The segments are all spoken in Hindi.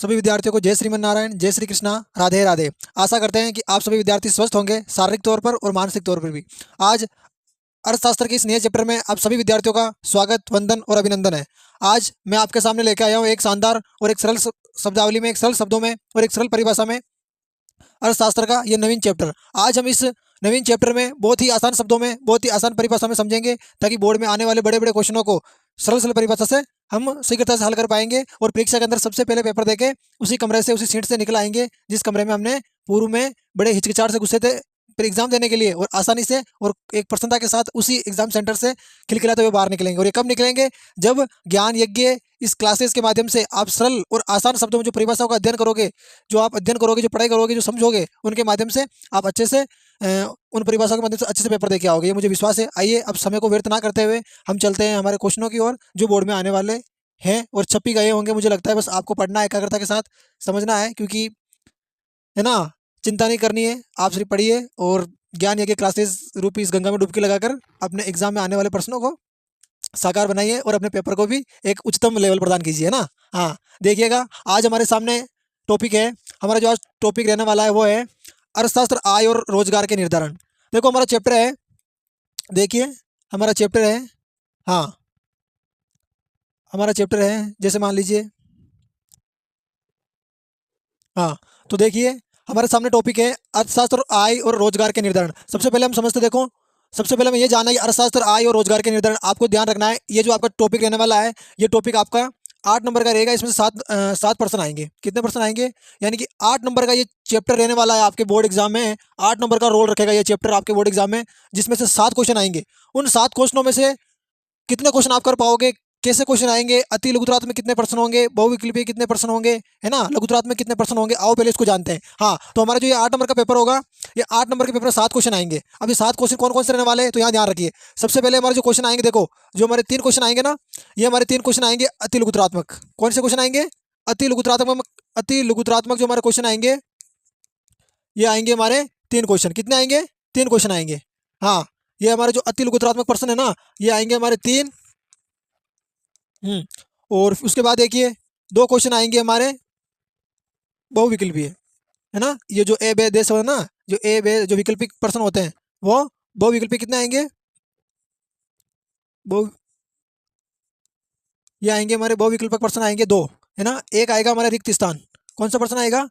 सभी विद्यार्थियों को जय श्रीमन नारायण, जय श्री कृष्णा, राधे राधे। आशा करते हैं कि आप सभी विद्यार्थी स्वस्थ होंगे, शारीरिक तौर पर और मानसिक तौर पर भी। आज अर्थशास्त्र के इस नए चैप्टर में आप सभी विद्यार्थियों का स्वागत, वंदन और अभिनंदन है। आज मैं आपके सामने लेकर आया हूँ एक शानदार और एक सरल शब्दावली में, एक सरल शब्दों में और एक सरल परिभाषा में अर्थशास्त्र का ये नवीन चैप्टर। आज हम इस नवीन चैप्टर में बहुत ही आसान शब्दों में, बहुत ही आसान परिभाषा में समझेंगे, ताकि बोर्ड में आने वाले बड़े बड़े क्वेश्चनों को सरल सरल परिभाषा से हम शीघ्रता से हल कर पाएंगे और परीक्षा के अंदर सबसे पहले पेपर देके उसी कमरे से, उसी सीट से निकल आएंगे जिस कमरे में हमने पूर्व में बड़े हिचकिचाहट से घुसे थे फिर एग्जाम देने के लिए, और आसानी से और एक प्रसन्नता के साथ उसी एग्जाम सेंटर से खिलखिलाते हुए बाहर निकलेंगे। और ये कब निकलेंगे? जब ज्ञान यज्ञ इस क्लासेस के माध्यम से आप सरल और आसान शब्दों में जो परिभाषाओं का अध्ययन करोगे, जो आप अध्ययन करोगे, जो पढ़ाई करोगे, जो समझोगे, उनके माध्यम से आप अच्छे से उन परिभाषाओं के माध्यम से अच्छे से पेपर देके आओगे, ये मुझे विश्वास है। आइए अब समय को व्यर्थ ना करते हुए हम चलते हैं हमारे क्वेश्चनों की ओर, जो बोर्ड में आने वाले हैं और छप भी गए होंगे मुझे लगता है। बस आपको पढ़ना है, एकाग्रता के साथ समझना है, क्योंकि है ना, चिंता नहीं करनी है, आप सिर्फ पढ़िए और ज्ञान यज्ञ क्लासेस रूपी इस गंगा में डुबकी लगाकर अपने एग्जाम में आने वाले प्रश्नों को साकार बनाइए और अपने पेपर को भी एक उच्चतम लेवल प्रदान कीजिए ना। हाँ, देखिएगा आज हमारे सामने टॉपिक है, हमारा जो आज टॉपिक रहने वाला है वो है अर्थशास्त्र, आय और रोजगार के निर्धारण। देखो हमारा चैप्टर है, देखिए हमारा चैप्टर है, हाँ हमारा चैप्टर है, जैसे मान लीजिए, हाँ तो देखिए हमारे सामने टॉपिक है अर्थशास्त्र, आय और रोजगार के निर्धारण। सबसे पहले हम समझते, देखो सबसे पहले हमें ये जानना है कि अर्थशास्त्र, आय और रोजगार के निर्धारण। आपको ध्यान रखना है, ये जो आपका टॉपिक रहने वाला है, ये टॉपिक आपका 8 नंबर का रहेगा। इसमें से 7 पर्सन आएंगे। कितने पर्सन आएंगे? यानी कि 8 नंबर का ये चैप्टर रहने वाला है आपके बोर्ड एग्जाम में। 8 नंबर का रोल रखेगा ये चैप्टर आपके बोर्ड एग्जाम में, जिसमें से 7 क्वेश्चन आएंगे। उन 7 क्वेश्चनों में से कितने क्वेश्चन आप कर पाओगे, कैसे क्वेश्चन आएंगे, अति लघुत्रात में कितने पर्सन होंगे, बहुविकल्पीय कितने पर्सन होंगे, है ना, लघुत्रात में कितने पर्सन होंगे, आओ पहले इसको जानते हैं। हाँ, तो हमारा जो ये 8 नंबर का पेपर होगा, ये 8 नंबर के पेपर में 7 क्वेश्चन आएंगे। अब ये 7 क्वेश्चन कौन कौन से रहने वाले हैं, तो यहाँ ध्यान रखिए। सबसे पहले हमारे जो क्वेश्चन आएंगे, देखो जो हमारे 3 क्वेश्चन आएंगे ना, ये हमारे 3 क्वेश्चन आएंगे अति लघुत्रात्मक। कौन से क्वेश्चन आएंगे? अति लघुत्रात्मक। अति लघुत्रात्मक जो हमारे क्वेश्चन आएंगे, ये आएंगे हमारे 3 क्वेश्चन। कितने आएंगे? 3 क्वेश्चन आएंगे। हाँ, ये हमारे जो अति लघुत्रात्मक पर्सन है ना, ये आएंगे हमारे 3। और उसके बाद देखिए 2 क्वेश्चन आएंगे हमारे बहुविकल्पीय, है ना। ये जो ए बे देश है ना, जो ए बे जो विकल्पिक पर्सन होते हैं, वो बहुविकल्पीय कितने आएंगे? बहु ये आएंगे हमारे बहुविकल्पक पर्सन आएंगे 2, है ना। एक आएगा हमारा रिक्त स्थान। कौन सा पर्सन आएगा?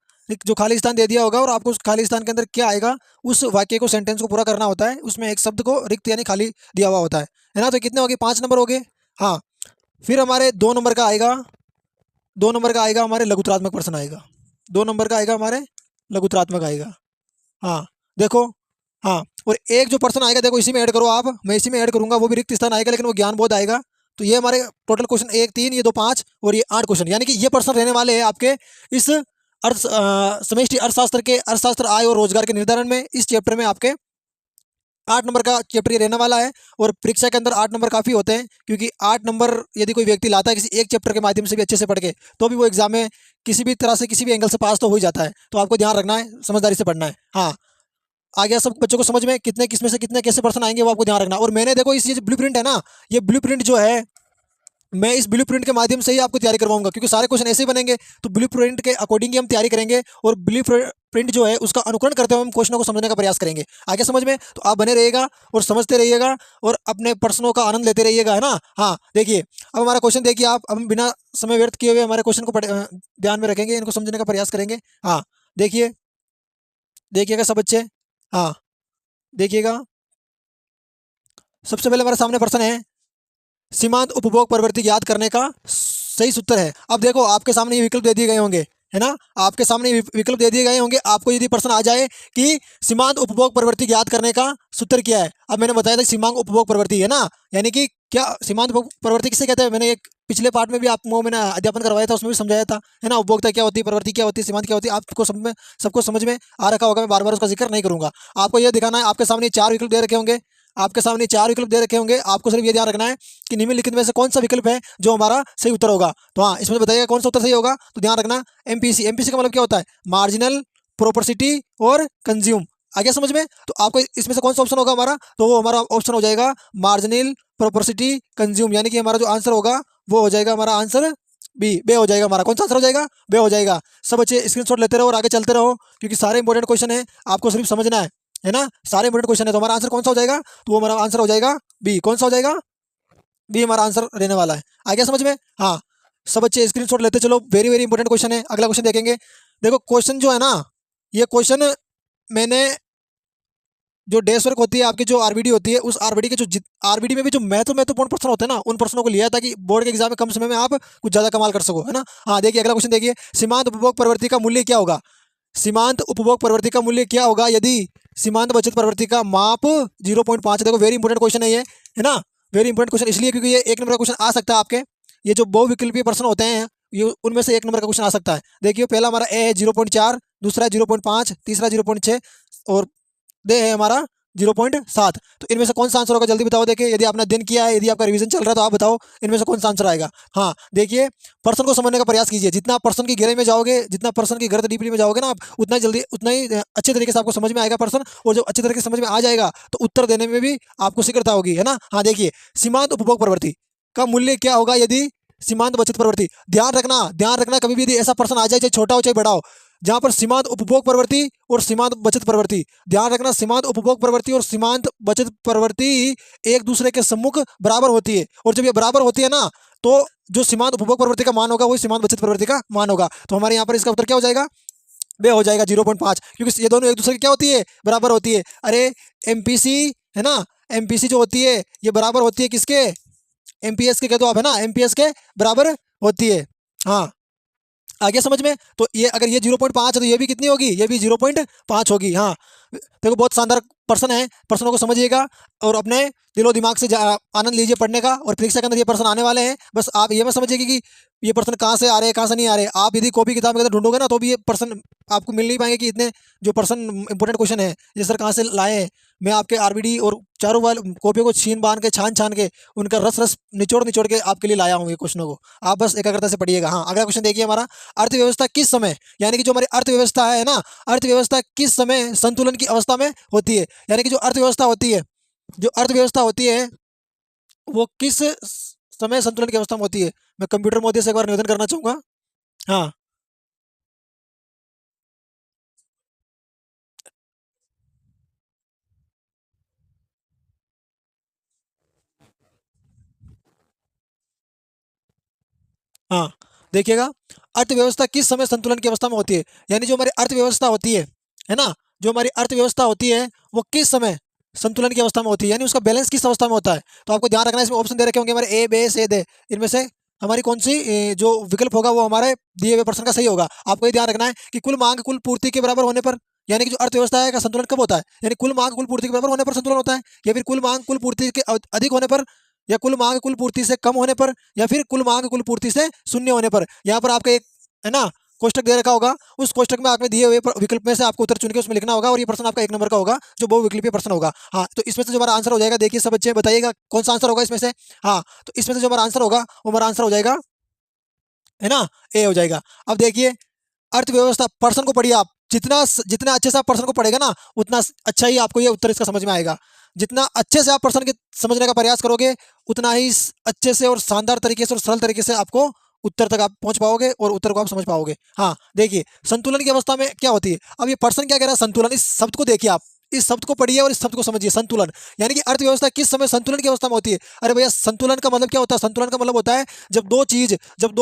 जो खाली स्थान दे दिया होगा और आपको उस खाली स्थान के अंदर क्या आएगा, उस वाक्य को, सेंटेंस को पूरा करना होता है। उसमें एक शब्द को रिक्त यानी खाली दिया हुआ होता है ना। तो कितने हो गए? 5 नंबर हो गए। हाँ, फिर हमारे 2 नंबर का आएगा, 2 नंबर का आएगा हमारे लघुत्रात्मक प्रश्न आएगा। 2 नंबर का आएगा हमारे लघुत्रात्मक आएगा। हाँ देखो, हाँ, और एक जो पर्सन आएगा, देखो इसी में ऐड करो आप, मैं इसी में ऐड करूंगा, वो भी रिक्त स्थान आएगा, लेकिन वो ज्ञान बोध आएगा। तो ये हमारे टोटल क्वेश्चन 1 3, ये 2 5 और ये 8 क्वेश्चन, यानी कि ये पर्सन रहने वाले हैं आपके इस समष्टि अर्थशास्त्र के अर्थशास्त्र, आय और रोजगार के निर्धारण में। इस चैप्टर में आपके 8 नंबर का चैप्टर ये रहने वाला है। और परीक्षा के अंदर 8 नंबर काफ़ी होते हैं, क्योंकि 8 नंबर यदि कोई व्यक्ति लाता है किसी एक चैप्टर के माध्यम से भी अच्छे से पढ़ के, तो भी वो एग्जाम में किसी भी तरह से, किसी भी एंगल से पास तो हो ही जाता है। तो आपको ध्यान रखना है, समझदारी से पढ़ना है। हाँ, आ गया सब बच्चों को समझ में, कितने किसमें से कितने कैसे पर्सन आएंगे वो आपको ध्यान रखना। और मैंने देखो इस ये ब्लूप्रिंट है ना, ये ब्लूप्रिंट जो है, मैं इस ब्लूप्रिंट के माध्यम से ही आपको तैयारी करवाऊंगा, क्योंकि सारे क्वेश्चन ऐसे ही बनेंगे। तो ब्लूप्रिंट के अकॉर्डिंग ही हम तैयारी करेंगे और ब्लूप्रिंट जो है उसका अनुकरण करते हुए हम क्वेश्चनों को समझने का प्रयास करेंगे। आगे समझ में? तो आप बने रहिएगा और समझते रहिएगा और अपने प्रश्नों का आनंद लेते रहिएगा, है ना। हाँ देखिए, अब हमारा क्वेश्चन देखिए आप, हम बिना समय व्यर्थ किए हुए हमारे क्वेश्चन को ध्यान में रखेंगे, इनको समझने का प्रयास करेंगे। हाँ देखिए, देखिएगा सब बच्चे, हाँ देखिएगा। सबसे पहले हमारे सामने प्रश्न है, सीमांत उपभोग प्रवृत्ति ज्ञात करने का सही सूत्र है। अब देखो आपके सामने ये विकल्प दे दिए गए होंगे, है ना, आपके सामने विकल्प दे दिए गए होंगे। आपको यदि प्रश्न आ जाए कि सीमांत उपभोग प्रवृत्ति ज्ञात करने का सूत्र क्या है, अब मैंने बताया था सीमांत उपभोग प्रवृत्ति, है ना, यानी कि क्या सीमांत उपभोग प्रवृत्ति किसे कहते हैं, मैंने एक पिछले पार्ट में भी आपको मैंने अध्यापन करवाया था, उसमें भी समझाया था, है ना। उपभोक्ता क्या होती है, प्रवृत्ति क्या होती है, सीमांत क्या होती है, आपको सबको समझ में आ रखा होगा। मैं बार बार उसका जिक्र नहीं करूंगा। आपको यह दिखाना है, आपके सामने 4 विकल्प दे रखे होंगे, आपके सामने 4 विकल्प दे रखे होंगे। आपको सिर्फ ये ध्यान रखना है कि निम्नलिखित में से कौन सा विकल्प है जो हमारा सही उत्तर होगा। तो हाँ, इसमें बताइएगा कौन सा उत्तर सही होगा। तो ध्यान रखना, एमपीसी, एमपीसी का मतलब क्या होता है, मार्जिनल प्रोपर्सिटी और कंज्यूम। आगे समझ में? तो आपको इसमें से कौन सा ऑप्शन होगा हमारा, तो वो हमारा ऑप्शन हो जाएगा मार्जिनल प्रोपर्सिटी कंज्यूम, यानी कि हमारा जो आंसर होगा वो हो जाएगा हमारा आंसर बी, बे हो जाएगा हमारा। कौन सा आंसर हो जाएगा? बे हो जाएगा। सब बच्चे स्क्रीनशॉट लेते रहो और आगे चलते रहो, क्योंकि सारे इंपॉर्टेंट क्वेश्चन है, आपको सिर्फ समझना है ना? सारे इंपॉर्टेंट क्वेश्चन है, तो हमारा आंसर कौन सा हो जाएगा? तो वो हमारा आंसर हो जाएगा बी। कौन सा हो जाएगा? बी हमारा आंसर रहने वाला है। आ गया समझ में? हाँ, सब बच्चे स्क्रीनशॉट लेते चलो, वेरी वेरी इंपॉर्टेंट क्वेश्चन है। अगला क्वेश्चन देखेंगे। देखो क्वेश्चन जो है ना, ये क्वेश्चन मैंने जो डेस्क वर्क होती है आपकी, जो आरबीडी होती है, उस आरबीडी के जो आरबीडी में भी जो महत्वपूर्ण प्रश्न होते हैं ना, उन प्रश्नों को लिया है ताकि बोर्ड के एग्जाम में कम समय में आप कुछ ज्यादा कमाल कर सको, है ना? हाँ देखिए अगला क्वेश्चन देखिए, सीमांत उपभोग प्रवृत्ति का मूल्य क्या होगा? सीमांत उपभोग प्रवृत्ति का मूल्य क्या होगा यदि सीमांत बचत प्रवृत्ति का माप 0.5 है? देखो वेरी इंपॉर्टेंट क्वेश्चन है ये, है ना? वेरी इंपॉर्टेंट क्वेश्चन इसलिए क्योंकि ये एक नंबर का क्वेश्चन आ सकता है आपके। ये जो बहुविकल्पीय प्रश्न होते हैं, ये उनमें से एक नंबर का क्वेश्चन आ सकता है। देखिए पहला हमारा ए है 0.4, दूसरा है 0.5, तीसरा 0.6 और दे है हमारा 0.7। तो इनमें से कौन सा आंसर होगा जल्दी बताओ। देखिए यदि आपने दिन किया है, यदि आपका रिवीजन चल रहा है, तो आप बताओ इनमें से कौन सा आंसर आएगा। हाँ देखिए, प्रश्न को समझने का प्रयास कीजिए। जितना आप प्रश्न की गहराई में जाओगे, जितना प्रश्न की गर्द डीपली में जाओगे ना आप, उतना जल्दी, उतना ही अच्छे तरीके से आपको समझ में आएगा प्रश्न। और जब अच्छे तरीके से समझ में आ जाएगा तो उत्तर देने में भी आपको शीघ्रता होगी, है ना? हाँ देखिए, सीमांत उपभोग प्रवृत्ति का मूल्य क्या होगा यदि सीमांत बचत प्रवृत्ति। ध्यान रखना कभी भी यदि ऐसा प्रश्न आ जाए, चाहे छोटा हो चाहे बड़ा हो, जहां पर सीमांत उपभोग प्रवृत्ति और सीमांत बचत प्रवृत्ति, ध्यान रखना सीमांत उपभोग प्रवृत्ति और सीमांत बचत प्रवृत्ति एक दूसरे के सम्मुख बराबर होती है। और जब ये बराबर होती है ना, तो जो सीमांत उपभोग प्रवृत्ति का मान होगा वही सीमांत बचत प्रवृत्ति का मान होगा। तो हमारे यहाँ पर इसका उत्तर क्या हो जाएगा? बे हो जाएगा 0.5, क्योंकि ये दोनों एक दूसरे की क्या होती है? बराबर होती है। अरे एमपीसी है ना, एमपीसी जो होती है ये बराबर होती है किसके? एमपीएस के कह दो आप, है ना? एमपीएस के बराबर होती है। हाँ आगे समझ में? तो ये अगर ये 0.5 है तो ये भी कितनी होगी? ये भी 0.5 होगी। हाँ देखो बहुत शानदार प्रश्न है, प्रश्नों को समझिएगा और अपने दिलो दिमाग से आनंद लीजिए पढ़ने का। और परीक्षा के अंदर ये प्रश्न आने वाले हैं, बस आप ये मत समझिए कि ये प्रश्न कहाँ से आ रहे हैं कहाँ से नहीं आ रहे। आप यदि कॉपी किताब के अंदर ढूंढोगे ना, तो भी ये प्रश्न आपको मिल नहीं पाएंगे कि इतने जो प्रश्न इंपॉर्टेंट क्वेश्चन है ये सर कहाँ से लाए हैं। मैं आपके आरबीडी और चारों वाले कॉपियों को छीन बांध के छान छान के उनका रस रस निचोड़ निचोड़ के आपके लिए लाया हूँ ये क्वेश्चनों को। आप बस एकाग्रता से पढ़िएगा। हाँ अगला क्वेश्चन देखिए हमारा, अर्थव्यवस्था किस समय, यानी कि जो हमारी अर्थव्यवस्था है ना, अर्थव्यवस्था किस समय संतुलन की अवस्था में होती है? यानी कि जो अर्थव्यवस्था होती है, जो अर्थव्यवस्था होती है वो किस समय संतुलन की अवस्था में होती है? मैं कंप्यूटर मोदी से एक बार निवेदन करना चाहूंगा। हाँ हाँ देखिएगा, अर्थव्यवस्था किस समय संतुलन की अवस्था में होती है? यानी जो हमारी अर्थव्यवस्था होती है ना, जो हमारी अर्थव्यवस्था होती है वो किस समय संतुलन की अवस्था में होती है, यानी उसका बैलेंस किस अवस्था में होता है? तो आपको ध्यान रखना है, इसमें ऑप्शन दे रखे होंगे हमारे ए बे से दे, इनमें से हमारी कौन सी जो विकल्प होगा वो हमारे दिए हुए प्रश्न का सही होगा। आपको ये ध्यान रखना है कि कुल मांग कुल पूर्ति के बराबर होने पर, यानी कि जो अर्थव्यवस्था है का संतुलन कब होता है? यानी कुल मांग कुल पूर्ति के बराबर होने पर संतुलन होता है, या फिर कुल मांग कुल पूर्ति के अधिक होने पर, या कुल मांग कुल पूर्ति से कम होने पर, या फिर कुल मांग कुल पूर्ति से शून्य होने पर। यहाँ पर आपका एक है ना कोष्टक दे रखा होगा, उस कोष्टक में आपने दिए हुए विकल्प में से आपको उत्तर चुन के उसमें लिखना होगा, और ये प्रश्न आपका एक नंबर का होगा जो बहुविकल्पीय प्रश्न होगा। हाँ तो इसमें से जो हमारा आंसर हो जाएगा, देखिए सब बच्चे बताइएगा कौन सा आंसर होगा इसमें से। हाँ तो इसमें से जो हमारा आंसर होगा वो हमारा आंसर हो जाएगा, है ना, ए हो जाएगा। अब देखिए अर्थव्यवस्था प्रश्न को पढ़िए आप, जितना जितना अच्छे से आप प्रश्न को पढ़ेगा ना, उतना अच्छा ही आपको ये उत्तर इसका समझ में आएगा। जितना अच्छे से आप प्रश्न के समझने का प्रयास करोगे, उतना ही अच्छे से और शानदार तरीके से और सरल तरीके से आपको उत्तर तक आप पहुंच पाओगे और उत्तर को आप समझ पाओगे। हाँ देखिए, संतुलन की अवस्था में क्या होती है? अब ये प्रश्न क्या कह रहा है? संतुलन, इस शब्द को देखिए आप, इस शब्द को पढ़िए और इस शब्द को समझिए। संतुलन यानी कि अर्थव्यवस्था किस समय संतुलन की अवस्था में होती है? अरे भैया संतुलन का मतलब क्या होता है? संतुलन का मतलब होता है जब दो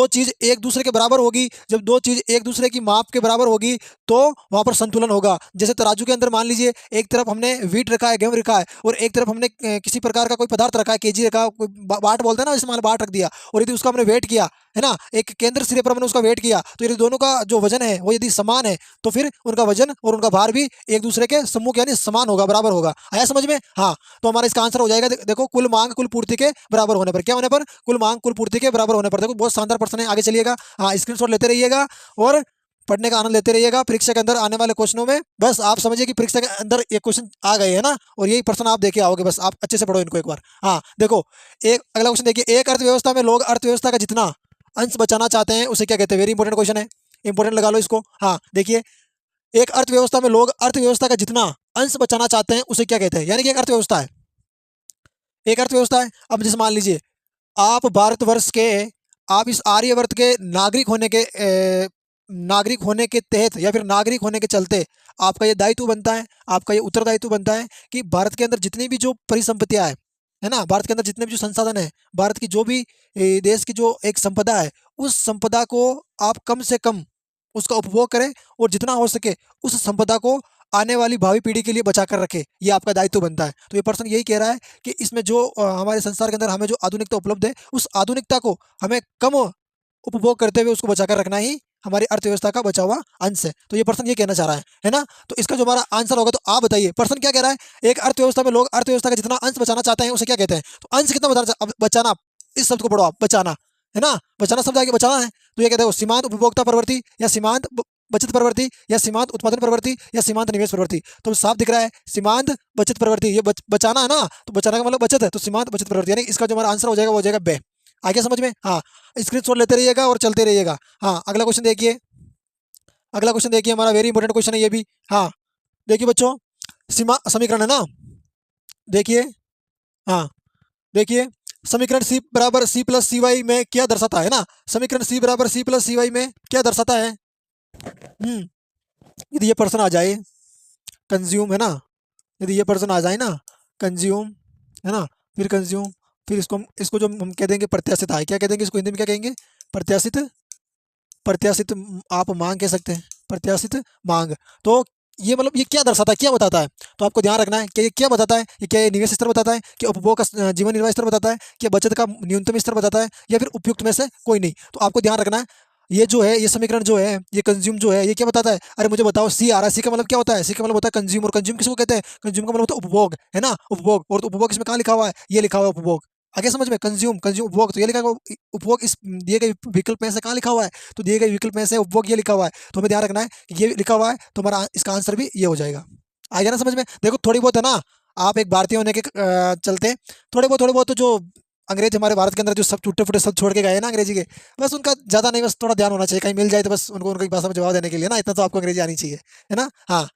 चीज एक दूसरे के बराबर होगी, जब दो चीज एक दूसरे की माप के बराबर होगी, तो वहां पर संतुलन होगा। जैसे तराजू के अंदर मान लीजिए एक तरफ हमने वीट रखा है, गेहूं रखा है, और एक तरफ हमने किसी प्रकार का कोई पदार्थ रखा है, केजी रखा, कोई बाट बोलते हैं ना, जैसे मान बाट रख दिया, और यदि उसका हमने वेट किया, है ना, एक केंद्र सिरे पर हमने उसका वेट किया, तो यदि दोनों का जो वजन है वो यदि समान है, तो फिर उनका वजन और उनका भार भी एक दूसरे के सम्मुख यानी समान होगा, बराबर होगा। आया समझ में? हाँ तो हमारा इसका आंसर हो जाएगा, देखो कुल मांग कुल पूर्ति के बराबर होने पर, क्या होने पर? कुल मांग कुल पूर्ति के बराबर होने पर। देखो बहुत शानदार प्रश्न है, आगे चलिएगा। हाँ स्क्रीनशॉट लेते रहिएगा और पढ़ने का आनंद लेते रहिएगा। परीक्षा के अंदर आने वाले क्वेश्चनों में बस आप समझिए कि परीक्षा के अंदर ये क्वेश्चन आ गए हैं ना, और यही प्रश्न आप देखे आओगे, बस आप अच्छे से पढ़ो इनको एक बार। हाँ देखो, एक अगला क्वेश्चन देखिए, एक अर्थव्यवस्था में लोग अर्थव्यवस्था का जितना अंश बचाना चाहते हैं उसे क्या कहते हैं? वेरी इंपॉर्टेंट क्वेश्चन है, इंपॉर्टेंट लगा लो इसको। हाँ देखिए, एक अर्थव्यवस्था में लोग अर्थव्यवस्था का जितना अंश बचाना चाहते हैं उसे क्या कहते हैं? यानी कि एक अर्थव्यवस्था है, एक अर्थव्यवस्था है। अब जैसे मान लीजिए आप भारतवर्ष के आप इस आर्यवर्त के नागरिक होने के तहत या फिर नागरिक होने के चलते आपका ये दायित्व बनता है, आपका ये उत्तरदायित्व बनता है कि भारत के अंदर जितनी भी जो परिसंपत्तियां है ना, भारत के अंदर जितने भी जो संसाधन है, भारत की जो भी देश की जो एक संपदा है, उस संपदा को आप कम से कम उसका उपभोग करें और जितना हो सके उस संपदा को आने वाली भावी पीढ़ी के लिए बचा कर रखे, ये आपका दायित्व बनता है। तो ये पर्सन यही कह रहा है कि इसमें जो हमारे संसार के अंदर हमें जो आधुनिकता उपलब्ध है, उस आधुनिकता को हमें कम उपभोग करते हुए उसको बचा कर रखना ही हमारी अर्थव्यवस्था का बचा हुआ अंश है। तो ये पर्सन ये कहना चाह रहा है ना। तो इसका जो हमारा आंसर होगा, तो आप बताइए पर्सन क्या कह रहा है। एक अर्थव्यवस्था में लोग अर्थव्यवस्था का जितना अंश बचाना चाहते हैं उसे क्या कहते हैं। तो अंश कितना बचाना, इस शब्द को पढ़ो आप, बचाना है ना, बचाना शब्द आगे बचाना है। तो ये कहते हैं सीमांत उपभोक्ता प्रवृत्ति या सीमांत बचत प्रवृत्ति या सीमांत उत्पादन प्रवृत्ति या सीमांत निवेश प्रवृत्ति। तो साफ दिख रहा है सीमांत बचत प्रवृत्ति, ये बचाना है ना, तो बचाना का मतलब बचत है, तो सीमांत बचत प्रवृत्ति, यानी इसका जो हमारा आंसर हो जाएगा वो हो जाएगा बे। आगे समझ में। हाँ, स्क्रीनशॉट लेते रहिएगा और चलते रहिएगा। हाँ, अगला क्वेश्चन देखिए, अगला क्वेश्चन देखिए, हमारा वेरी इंपॉर्टेंट क्वेश्चन है ये भी। हाँ देखिए बच्चों, सीमा समीकरण है ना, देखिए। हाँ देखिए, समीकरण सी बराबर सी प्लस सी वाई में क्या दर्शाता है ना, समीकरण सी बराबर सी प्लस सी वाई में क्या दर्शाता है। यदि ये पर्सन आ जाए कंज्यूम है ना, यदि ये पर्सन आ जाए ना कंज्यूम है ना, फिर कंज्यूम, फिर इसको जो हम कह देंगे प्रत्याशित आय, क्या कह देंगे इसको हिंदी में, क्या कहेंगे, प्रत्याशित, प्रत्याशित आप मांग कह सकते हैं, प्रत्याशित मांग। तो ये मतलब ये क्या दर्शाता है, क्या बताता है, तो आपको ध्यान रखना है कि ये क्या बताता है, ये क्या ये निवेश स्तर बताता है, कि उपभोग का जीवन निर्वाह स्तर बताता है, कि बचत का न्यूनतम स्तर बताता है, या फिर उपयुक्त में से कोई नहीं। तो आपको ध्यान रखना है, ये जो है ये समीकरण जो है ये कंज्यूम जो है ये क्या बताता है। अरे मुझे बताओ, सी आ रहा है, सी का मतलब क्या होता है, सी का मतलब होता है कंज्यूम, और कंज्यूम किसको कहते हैं, कंज्यूम का मतलब होता है उपभोग है ना, उपभोग। और उपभोग इसमें कहाँ लिखा हुआ है, ये लिखा हुआ है उपभोग। आगे समझ में, कंज्यूम कंज्यूम उपभोग, तो ये लिखा हुआ उपभोग इस दिए गए विकल्प में से कहाँ लिखा हुआ है, तो दिए गए विकल्प में से उपभोग ये लिखा हुआ है। तो हमें ध्यान रखना है कि ये लिखा हुआ है, तो हमारा इसका आंसर भी ये हो जाएगा। आ गया ना समझ में। देखो थोड़ी बहुत है ना, आप एक भारतीय होने के चलते थोड़े बहुत तो जो अंग्रेज हमारे भारत के अंदर जो सब टूटे फूटे सब छोड़ के गए ना अंग्रेजी के, बस उनका ज़्यादा नहीं, बस थोड़ा ध्यान होना चाहिए, कहीं मिल जाए तो बस उनको उनकी भाषा में जवाब देने के लिए ना, इतना तो आपको अंग्रेजी आनी चाहिए, है ना। हाँ,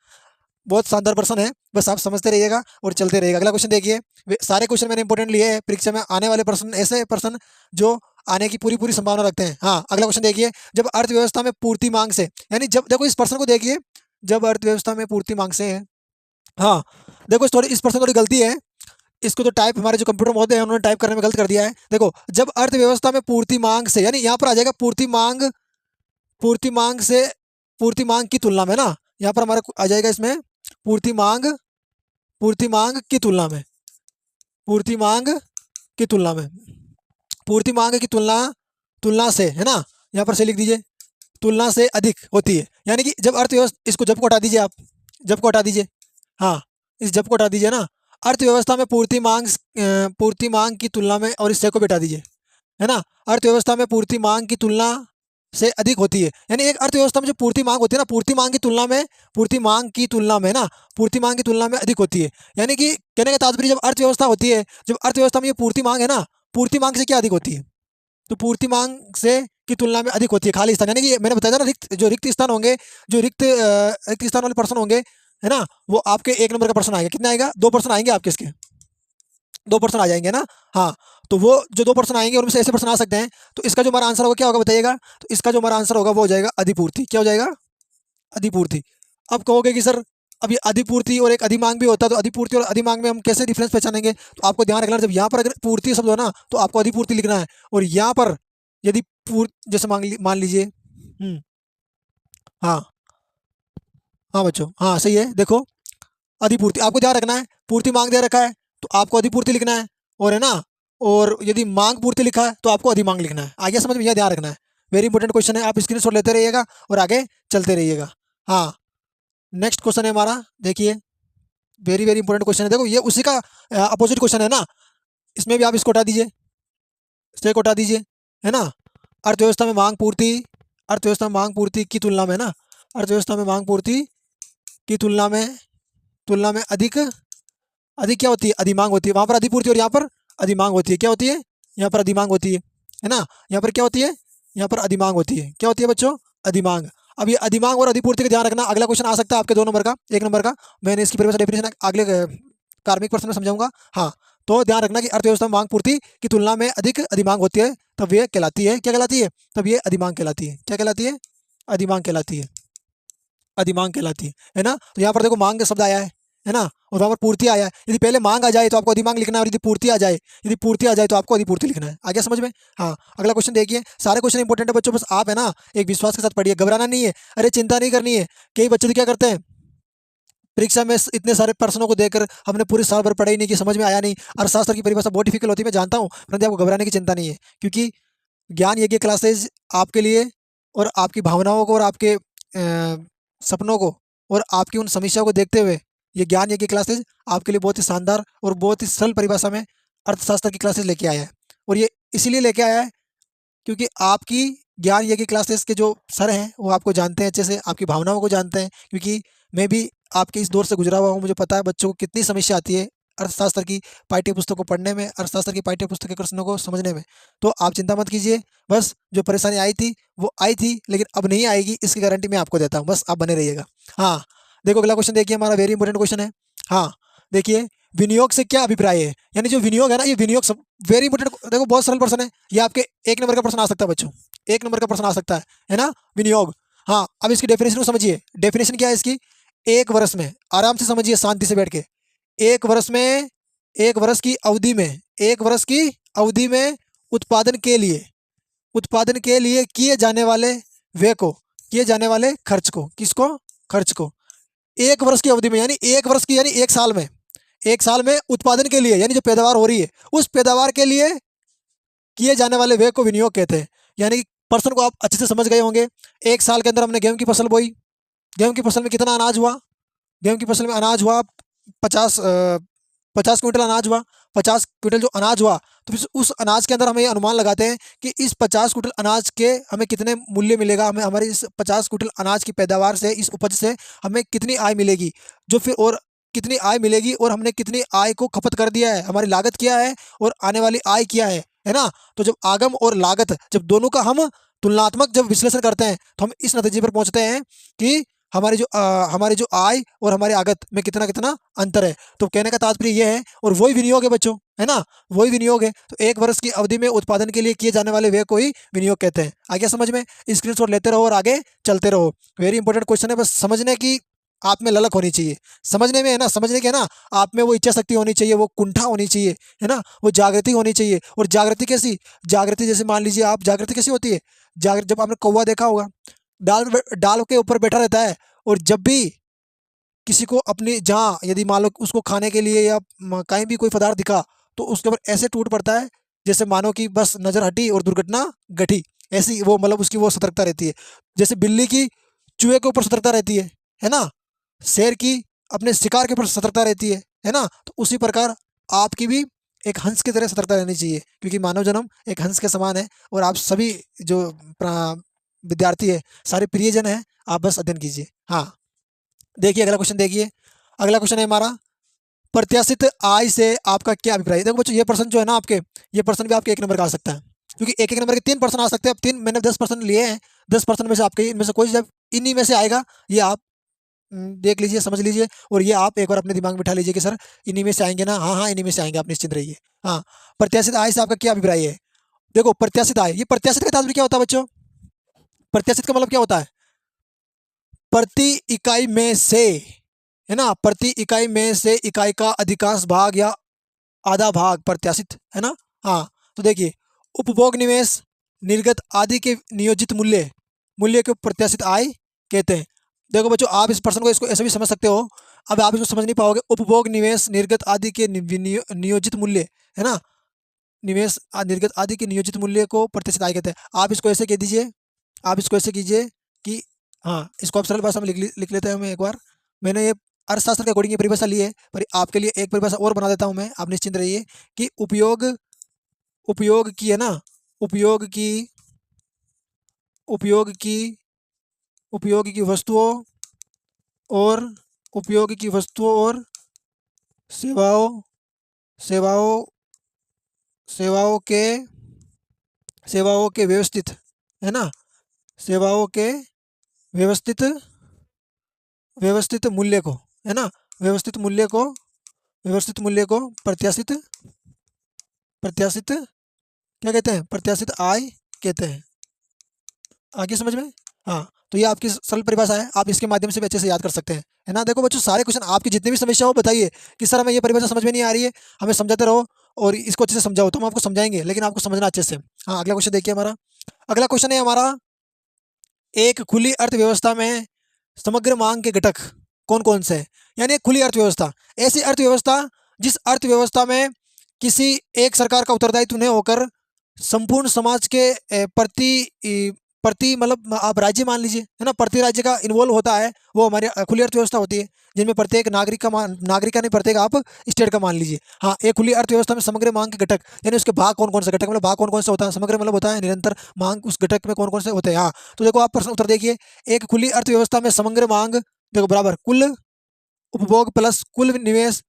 बहुत शानदार पर्सन है, बस आप समझते रहिएगा और चलते रहिएगा। अगला क्वेश्चन देखिए, सारे क्वेश्चन मैंने इंपॉर्टेंट लिए हैं, परीक्षा में आने वाले पर्सन ऐसे पर्सन जो आने की पूरी पूरी संभावना रखते हैं। हाँ, अगला क्वेश्चन देखिए, जब अर्थव्यवस्था में पूर्ति मांग से, यानी जब देखो इस पर्सन को देखिए, जब अर्थव्यवस्था में पूर्ति मांग से है। हाँ देखो इस पर्सन थोड़ी गलती है, इसको तो टाइप हमारे जो कंप्यूटर महोदय हैं उन्होंने टाइप करने में गलत कर दिया है। देखो जब अर्थव्यवस्था में पूर्ति मांग से, यानी यहाँ पर आ जाएगा पूर्ति मांग, पूर्ति मांग से, पूर्ति मांग की तुलना में ना, यहाँ पर हमारा आ जाएगा इसमें पूर्ति मांग, पूर्ति मांग की तुलना में, पूर्ति मांग की तुलना में, पूर्ति मांग की तुलना से है ना, यहाँ पर से लिख दीजिए, तुलना से अधिक होती है। यानी कि जब अर्थव्यवस्था, इसको जब को हटा दीजिए आप, जब को हटा दीजिए। हाँ, इस जब को हटा दीजिए ना, अर्थव्यवस्था में पूर्ति मांग की तुलना में, और इस से को भी हटा दीजिए, है ना। अर्थव्यवस्था में पूर्ति मांग की तुलना से अधिक होती है, यानी एक अर्थव्यवस्था में जो पूर्ति मांग होती है ना, पूर्ति मांग की तुलना में, पूर्ति मांग की तुलना में ना, पूर्ति मांग की तुलना में अधिक होती है। यानी कि कहने का तात्पर्य, जब अर्थव्यवस्था होती है, जब अर्थव्यवस्था में ये पूर्ति मांग है ना, पूर्ति मांग से क्या अधिक होती है, तो पूर्ति मांग से की तुलना में अधिक होती है खाली स्थान। यानी कि मैंने बताया था ना, रिक्त स्थान होंगे, जो रिक्त स्थान वाले पर्सन होंगे है ना, वो आपके 1 नंबर का पर्सन आएगा। कितने आएगा, 2 पर्सन आएंगे आपके, इसके 2 पर्सन आ जाएंगे ना। हाँ, तो वो जो 2 पर्सन आएंगे उनमें से ऐसे पर्सन आ सकते हैं। तो इसका जो हमारा आंसर होगा क्या होगा बताइएगा, तो इसका जो हमारा आंसर होगा वो हो जाएगा अधिपूर्ति। क्या हो जाएगा, अधिपूर्ति। अब कहोगे कि सर अब ये अधिपूर्ति और एक अधिमांग भी होता है, तो अधिपूर्ति और अधिमांग में हम कैसे डिफरेंस पहचानेंगे। तो आपको ध्यान रखना, जब यहाँ पर अगर पूर्ति शब्द हो ना, तो आपको अधिपूर्ति लिखना है, और यहाँ पर यदि जैसे मान लीजिए, हाँ हाँ बच्चों, हाँ सही है। देखो अधिपूर्ति आपको ध्यान रखना है, पूर्ति मांग दे रखा है तो आपको अधिपूर्ति लिखना है, और है ना, और यदि मांग पूर्ति लिखा है तो आपको अधिमांग लिखना है। आगे समझ में, यह ध्यान रखना है, वेरी इंपॉर्टेंट क्वेश्चन है, आप स्क्रीनशॉट लेते रहिएगा और आगे चलते रहिएगा। हाँ, नेक्स्ट क्वेश्चन है हमारा, देखिए वेरी वेरी इंपॉर्टेंट क्वेश्चन है। देखो ये उसी का अपोजिट क्वेश्चन है ना, इसमें भी आप इसको हटा दीजिए, इसको हटा दीजिए, है ना। अर्थव्यवस्था में मांग पूर्ति, अर्थव्यवस्था में मांग पूर्ति की तुलना में ना, अर्थव्यवस्था में मांग पूर्ति की तुलना में अधिक क्या होती है, अधिमांग होती है। वहाँ पर अधिपूर्ति और यहाँ पर अधिमांग होती है। क्या होती है, यहाँ पर अधिमांग होती है ना, यहाँ पर क्या होती है, यहाँ पर अधिमांग होती है। क्या होती है बच्चों, अधिमांग। अब ये अधिमांग और अधिपूर्ति का ध्यान रखना, अगला क्वेश्चन आ सकता है आपके 2 नंबर का, 1 नंबर का। मैंने इसकी परिभाषा डेफिनेशन अगले कार्मिक प्रश्न में समझाऊंगा। हाँ, तो ध्यान रखना कि अर्थव्यवस्था में मांग पूर्ति की तुलना में अधिक अधिमांग होती है, तब ये कहलाती है, क्या कहलाती है, तब ये अधिमांग कहलाती है। क्या कहलाती है, अधिमांग कहलाती है, अधिमांग कहलाती है ना। तो यहाँ पर देखो मांग का शब्द आया है ना, और वहाँ पर पूर्ति आया है। यदि पहले मांग आ जाए तो आपको अधिमांग लिखना है, और यदि पूर्ति आ जाए, यदि पूर्ति आ जाए तो आपको अधिपूर्ति लिखना है। आ गया समझ में। हाँ, अगला क्वेश्चन देखिए, सारे क्वेश्चन इंपॉर्टेंट है बच्चों, बस आप है ना एक विश्वास के साथ पढ़िए, घबराना नहीं है, अरे चिंता नहीं करनी है। कई बच्चे तो क्या करते हैं, परीक्षा में इतने सारे प्रश्नों को देखकर हमने पूरी साल भर पढ़ाई नहीं की, समझ में आया नहीं। अर्थशास्त्र की परिभाषा बहुत डिफिकल्ट होती है, मैं जानता हूँ, परंतु आपको घबराने की चिंता नहीं है, क्योंकि ज्ञान यज्ञ क्लासेज आपके लिए और आपकी भावनाओं को और आपके सपनों को और आपकी उन समस्याओं को देखते हुए ये ज्ञान यज्ञ क्लासेज आपके लिए बहुत ही शानदार और बहुत ही सरल परिभाषा में अर्थशास्त्र की क्लासेज लेके आया है। और ये इसीलिए लेके आया है क्योंकि आपकी ज्ञान यज्ञ क्लासेस के जो सर हैं वो आपको जानते हैं अच्छे से, आपकी भावनाओं को जानते हैं, क्योंकि मैं भी आपके इस दौर से गुजरा हुआ हूँ। मुझे पता है बच्चों को कितनी समस्या आती है अर्थशास्त्र की पाठ्य पुस्तक को पढ़ने में, अर्थशास्त्र की पाठ्य पुस्तक के प्रश्नों को समझने में। तो आप चिंता मत कीजिए, बस जो परेशानी आई थी वो आई थी, लेकिन अब नहीं आएगी, इसकी गारंटी मैं आपको देता हूँ, बस आप बने रहिएगा। हाँ, देखो अगला क्वेश्चन देखिए, हमारा वेरी इंपॉर्टेंट क्वेश्चन है। हाँ देखिए, विनियोग से क्या अभिप्राय है, यानी जो विनियोग है ना, ये विनियोग सब वेरी इंपॉर्टेंट, देखो बहुत सरल प्रश्न है ये, आपके 1 नंबर का प्रश्न आ सकता है बच्चों, 1 नंबर का प्रश्न आ सकता है ना, विनियोग। हाँ, अब इसकी डेफिनेशन को समझिए, डेफिनेशन क्या है इसकी, एक वर्ष में, आराम से समझिए शांति से बैठ के, एक वर्ष में, एक वर्ष की अवधि में, एक वर्ष की अवधि में उत्पादन के लिए, उत्पादन के लिए किए जाने वाले व्यय को, किए जाने वाले खर्च को, किसको, खर्च को, एक वर्ष की अवधि में, यानी एक वर्ष की, यानी एक साल में, एक साल में उत्पादन के लिए, यानी जो पैदावार हो रही है उस पैदावार के लिए किए जाने वाले व्यय को विनियोग कहते हैं। यानी कि प्रश्न को आप अच्छे से समझ गए होंगे। एक साल के अंदर हमने गेहूं की फसल बोई, गेहूं की फसल में कितना अनाज हुआ, गेहूं की फसल में अनाज हुआ 50 क्विंटल अनाज हुआ, 50 क्विंटल जो अनाज हुआ, तो फिर उस अनाज के अंदर हमें ये अनुमान लगाते हैं कि इस 50 क्विंटल अनाज के हमें कितने मूल्य मिलेगा, हमें हमारी इस 50 क्विंटल अनाज की पैदावार से, इस उपज से हमें कितनी आय मिलेगी, जो फिर और कितनी आय मिलेगी, और हमने कितनी आय को खपत कर दिया है, हमारी लागत क्या है और आने वाली आय क्या है ना। तो जब आगम और लागत, जब दोनों का हम तुलनात्मक जब विश्लेषण करते हैं तो हम इस नतीजे पर पहुंचते हैं कि हमारी जो आय और हमारी आगत में कितना कितना अंतर है। तो कहने का तात्पर्य ये है, और वही विनियोग है बच्चों, है ना, वही विनियोग है। तो एक वर्ष की अवधि में उत्पादन के लिए किए जाने वाले व्यय को ही विनियोग कहते हैं। आगे समझ में, स्क्रीनशॉट लेते रहो और आगे चलते रहो। वेरी इंपॉर्टेंट क्वेश्चन है, बस समझने की आप में ललक होनी चाहिए, समझने में है ना, समझने के है ना, आप में वो इच्छा शक्ति होनी चाहिए, वो कुंठा होनी चाहिए, है ना, वो जागृति होनी चाहिए। और जागृति कैसी, जागृति जैसे मान लीजिए आप, जागृति कैसी होती है, जागृति जब आपने कौवा देखा होगा, डाल डाल के ऊपर बैठा रहता है, और जब भी किसी को अपनी जहाँ, यदि मान लो उसको खाने के लिए या कहीं भी कोई पदार्थ दिखा, तो उसके ऊपर ऐसे टूट पड़ता है जैसे मानो कि बस नज़र हटी और दुर्घटना घटी, ऐसी वो मतलब उसकी वो सतर्कता रहती है। जैसे बिल्ली की चूहे के ऊपर सतर्कता रहती है ना, शेर की अपने शिकार के ऊपर सतर्कता रहती है ना, तो उसी प्रकार आपकी भी एक हंस की तरह सतर्कता रहनी चाहिए, क्योंकि मानव जन्म एक हंस के समान है। और आप सभी जो विद्यार्थी है, सारे प्रियजन हैं, आप बस अध्ययन कीजिए। हाँ देखिए अगला क्वेश्चन देखिए, अगला क्वेश्चन है हमारा, प्रत्याशित आय से आपका क्या अभिप्राय है। देखो बच्चों, ये प्रश्न जो है ना आपके, ये प्रश्न भी आपके 1 नंबर का आ सकता है, क्योंकि एक एक नंबर के 3 प्रश्न आ सकते हैं। अब 3 मैंने 10 प्रश्न लिए हैं, 10 प्रश्न में से आपके इनमें से कोई जब इन्हीं में से आएगा, ये आप देख लीजिए, समझ लीजिए, और ये आप एक बार अपने दिमाग में बिठा लीजिए कि सर इन्हीं में से आएंगे ना, हाँ हाँ इन्हीं में से आएंगे, आप निश्चिंत रहिए। हाँ, प्रत्याशित आय से आपका क्या अभिप्राय है। देखो प्रत्याशित आय, ये प्रत्याशित का तात्पर्य क्या होता है बच्चों, प्रत्याशित का मतलब क्या होता है, प्रति इकाई में से, है ना, प्रति इकाई में से इकाई का अधिकांश भाग या आधा भाग प्रत्याशित, है ना। हाँ, तो देखिए, उपभोग, निवेश, निर्गत आदि के नियोजित मूल्य, मूल्य को प्रत्याशित आय कहते हैं। देखो बच्चों, आप इस प्रश्न को इसको ऐसे भी समझ सकते हो, अब आप इसको समझ नहीं पाओगे। उपभोग, निवेश, निर्गत आदि के नियोजित मूल्य, है ना, निवेश निर्गत आदि के नियोजित मूल्य को प्रत्याशित आय कहते हैं। आप इसको ऐसे कह दीजिए, आप इसको ऐसे कीजिए कि, हाँ इसको आप सरल भाषा में लिख लेते हैं। मैं एक बार, मैंने ये अर्थशास्त्र के अकॉर्डिंग ये परिभाषा ली है, पर आपके लिए एक परिभाषा और बना देता हूँ मैं, आप निश्चिंत रहिए कि उपयोग, उपयोग की, है ना, उपयोग की, उपयोग की, उपयोग की वस्तुओं और, उपयोग की वस्तुओं और सेवाओं, सेवाओं, सेवाओं के, सेवाओं के व्यवस्थित, है ना, सेवाओं के व्यवस्थित, व्यवस्थित मूल्य को, है ना, व्यवस्थित मूल्य को, व्यवस्थित मूल्य को प्रत्याशित, प्रत्याशित क्या कहते हैं, प्रत्याशित आय कहते हैं। आगे समझ में। हाँ, तो ये आपकी सरल परिभाषा है, आप इसके माध्यम से भी अच्छे से याद कर सकते हैं, है ना। देखो बच्चों, सारे क्वेश्चन आपकी जितनी भी समस्या हो बताइए कि सर हमें ये परिभाषा समझ में नहीं आ रही है, हमें समझाते रहो और इसको अच्छे से समझाओ, तो हम आपको समझाएंगे, लेकिन आपको समझना अच्छे से। हाँ, अगला क्वेश्चन देखिए हमारा। अगला क्वेश्चन है हमारा, एक खुली अर्थव्यवस्था में समग्र मांग के घटक कौन कौन से हैं। यानी एक खुली अर्थव्यवस्था, ऐसी अर्थव्यवस्था जिस अर्थव्यवस्था में किसी एक सरकार का उत्तरदायित्व नहीं होकर संपूर्ण समाज के प्रति मतलब आप राज्य मान लीजिए, है ना, प्रति राज्य का इन्वॉल्व होता है, वो हमारी खुली अर्थव्यवस्था होती है, जिनमें प्रत्येक नागरिक का नहीं, प्रत्येक आप स्टेट का मान लीजिए। हाँ, एक खुली अर्थव्यवस्था में समग्र मांग के घटक, यानी उसके भाग कौन कौन से, घटक मतलब भाग कौन कौन से होता है, समग्र मतलब होता है निरंतर, मांग उस घटक में कौन कौन से होते हैं। हाँ, तो देखो आप प्रश्न उत्तर देखिए, एक खुली अर्थव्यवस्था में समग्र मांग देखो बराबर कुल उपभोग प्लस कुल निवेश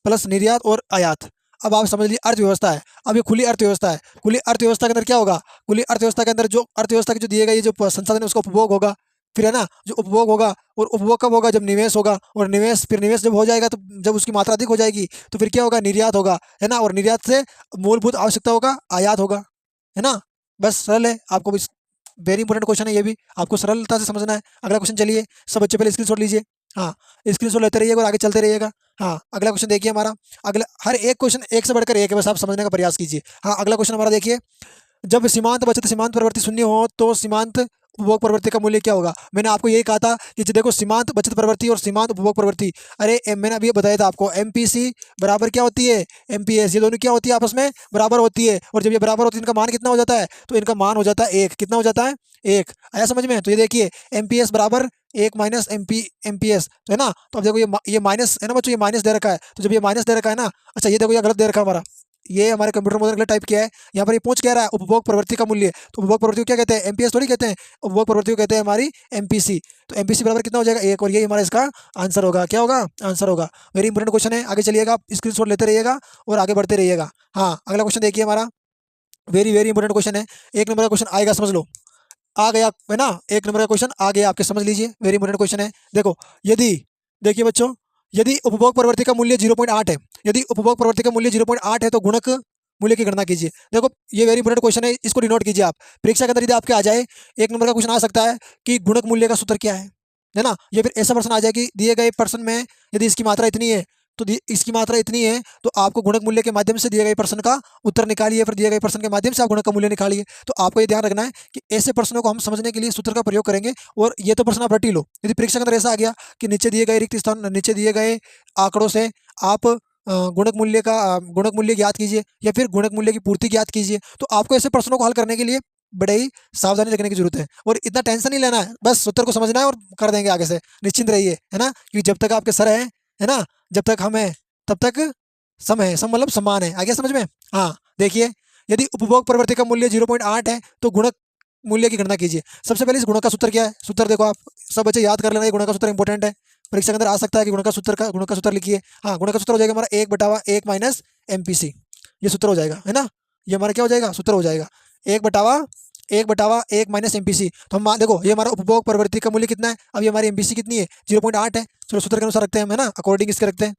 प्लस निर्यात और आयात। अब आप समझ लीजिए अर्थव्यवस्था है, अब ये खुली अर्थव्यवस्था है, खुली अर्थव्यवस्था के अंदर क्या होगा, खुली अर्थव्यवस्था के अंदर जो अर्थव्यवस्था के जो दिए गए ये जो संसाधन है उसका उपभोग होगा, फिर है ना, जो उपभोग होगा, और उपभोग कब होगा, जब निवेश होगा, और निवेश फिर निवेश जब हो जाएगा तो जब उसकी मात्रा अधिक हो जाएगी तो फिर क्या होगा, निर्यात होगा, है ना, और निर्यात से मूलभूत आवश्यकताओं का आयात होगा, है ना। बस सरल है, आपको भी वेरी इंपॉर्टेंट क्वेश्चन है, ये भी आपको सरलता से समझना है। अगला क्वेश्चन चलिए, सब बच्चे पहले स्क्रीनशॉट लीजिए। हाँ, स्क्रीनशॉट लेते रहिएगा और आगे चलते रहिएगा। हाँ, अगला क्वेश्चन देखिए हमारा। अगला हर एक क्वेश्चन एक से बढ़कर एक है, बस आप समझने का प्रयास कीजिए। हाँ, अगला क्वेश्चन हमारा देखिए, जब सीमांत बचत सीमांत प्रवृत्ति शून्य हो तो सीमांत उपभोग प्रवृत्ति का मूल्य क्या होगा। मैंने आपको यही कहा था कि देखो सीमांत बचत प्रवृत्ति और सीमांत उपभोग प्रवृत्ति, अरे मैंने अभी बताया था आपको, एमपीसी बराबर क्या होती है, एमपीएस, ये दोनों क्या होती है, आपस में बराबर होती है, और जब ये बराबर होती है इनका मान कितना हो जाता है, तो इनका मान हो जाता है एक। कितना हो जाता है, एक। आया समझ में। तो ये देखिए एमपीएस बराबर एक माइनस एमपीएस, तो है ना, तो अब देखो ये माइनस है ना बच्चों, ये माइनस दे रखा है, तो जब ये माइनस दे रखा है ना, अच्छा ये देखो ये गलत दे रखा है हमारा, ये हमारे कंप्यूटर में गलत टाइप किया है, यहाँ पर ये पूछ कह रहा है उपभोग प्रवृत्ति का मूल्य, तो उपभोग प्रवृत्ति को क्या कहते हैं, एमपीएस थोड़ी कहते हैं, उपभोग प्रवृत्ति को कहते हैं हमारी एमपीसी। तो एमपीसी बराबर कितना हो जाएगा, एक, और ये हमारा इसका आंसर होगा। क्या होगा, आंसर होगा। वेरी इंपॉर्टेंट क्वेश्चन है, आगे चलिएगा, आप स्क्रीनशॉट लेते रहिएगा और आगे बढ़ते रहिएगा। हाँ, अगला क्वेश्चन देखिए हमारा, वेरी वेरी इंपॉर्टेंट क्वेश्चन है, एक नंबर का क्वेश्चन आएगा, समझ लो, आ गया है ना, एक नंबर का क्वेश्चन आ गया आपके, समझ लीजिए, वेरी इंपॉर्टेंट क्वेश्चन है। देखो यदि, देखिए बच्चों, यदि उपभोग प्रवृत्ति का मूल्य 0.8 है, यदि उपभोग प्रवृत्ति का मूल्य 0.8 है तो गुणक मूल्य की गणना कीजिए। देखो ये वेरी इंपॉर्टेंट क्वेश्चन है, इसको डिनोट कीजिए आप, परीक्षा के अंदर यदि आपके आ जाए, एक नंबर का क्वेश्चन आ सकता है कि गुणक मूल्य का सूत्र क्या है ना, या फिर ऐसा प्रश्न आ जाए कि दिए गए प्रश्न में यदि इसकी मात्रा इतनी है तो इसकी मात्रा इतनी है, तो आपको गुणक मूल्य के माध्यम से दिए गए प्रश्न का उत्तर निकालिए, फिर दिए गए प्रश्न के माध्यम से आप गुणक का मूल्य निकालिए। तो आपको ये ध्यान रखना है कि ऐसे प्रश्नों को हम समझने के लिए सूत्र का प्रयोग करेंगे, और ये तो प्रश्न आप रट ही लो। यदि परीक्षा के अंदर ऐसा आ गया कि नीचे दिए गए रिक्त स्थान, नीचे दिए गए आंकड़ों से आप गुणक मूल्य ज्ञात कीजिए, या फिर गुणक मूल्य की पूर्ति ज्ञात कीजिए, तो आपको ऐसे प्रश्नों को हल करने के लिए बड़े ही सावधानी रखने की जरूरत है, और इतना टेंशन नहीं लेना है, बस सूत्र को समझना है और कर देंगे आगे से, निश्चिंत रहिए, है ना, क्योंकि जब तक आपके सर है ना, जब तक हम हैं तब तक सम है, सम मतलब सम्मान है। आगे समझ में। हाँ, देखिए, यदि उपभोग प्रवृत्ति का मूल्य 0.8 है तो गुणक मूल्य की गणना कीजिए। सबसे पहले इस गुणक का सूत्र क्या है, सूत्र देखो आप सब बच्चे याद कर लेना, ये गुणक का सूत्र इंपॉर्टेंट है, परीक्षा के अंदर आ सकता है कि गुणक का सूत्र लिखिए। हाँ, गुणक का सूत्र हो जाएगा हमारा 1/1 माइनस एमपीसी, ये सूत्र हो जाएगा, है ना, ये हमारा क्या हो जाएगा, सूत्र हो जाएगा 1/1 माइनस एमपीसी। तो हम देखो ये हमारा उपभोग प्रवृत्ति का मूल्य कितना है, अब ये हमारी एमपीसी कितनी है, 0.8 है, चलो सूत्र के अनुसार रखते हैं हम, है ना, अकॉर्डिंग इसके रखते हैं।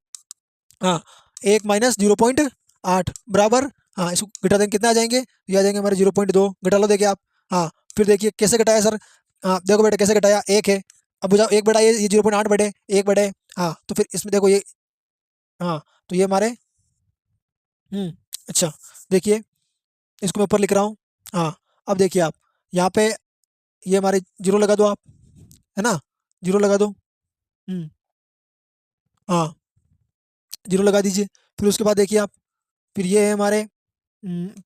हाँ, 1 माइनस 0.8 बराबर, हाँ इसको घटा देंगे, कितना आ जाएंगे, ये आ जाएंगे हमारे 0.2, घटा लो, देखिए आप। हाँ, फिर देखिए कैसे घटाया सर, हाँ देखो बेटा कैसे घटाया, एक है, अब बुझाओ, एक बटा ये 0.8 बटे एक बटे, हाँ तो फिर इसमें देखो ये, हाँ तो ये हमारे अच्छा, देखिए इसको मैं ऊपर लिख रहा हूँ। हाँ, अब देखिए आप यहाँ पे ये हमारे जीरो लगा दो आप, है ना, जीरो लगा दो। हाँ, जीरो लगा दीजिए, फिर उसके बाद देखिए आप, फिर ये है हमारे